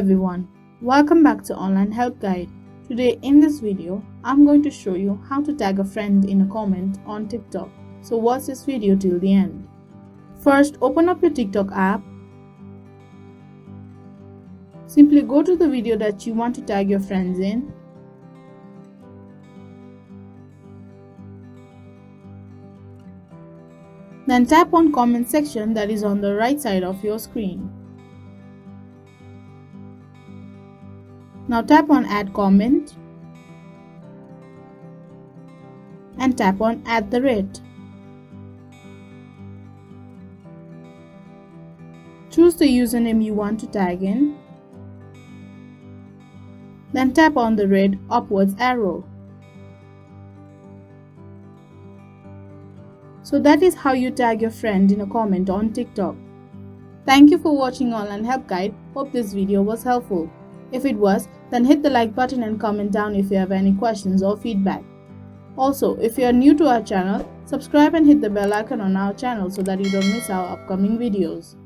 everyone, welcome back to Online Help Guide. Today in this video, I'm going to show you how to tag a friend in a comment on TikTok. So watch this video till the end. First, open up your TikTok app. Simply go to the video that you want to tag your friends in. Then tap on comment section that is on the right side of your screen. Now tap on add comment and tap on @. Choose the username you want to tag in. Then tap on the red upwards arrow. So that is how you tag your friend in a comment on TikTok. Thank you for watching Online Help Guide. Hope this video was helpful. If it was, then hit the like button and comment down if you have any questions or feedback. Also, if you are new to our channel, subscribe and hit the bell icon on our channel so that you don't miss our upcoming videos.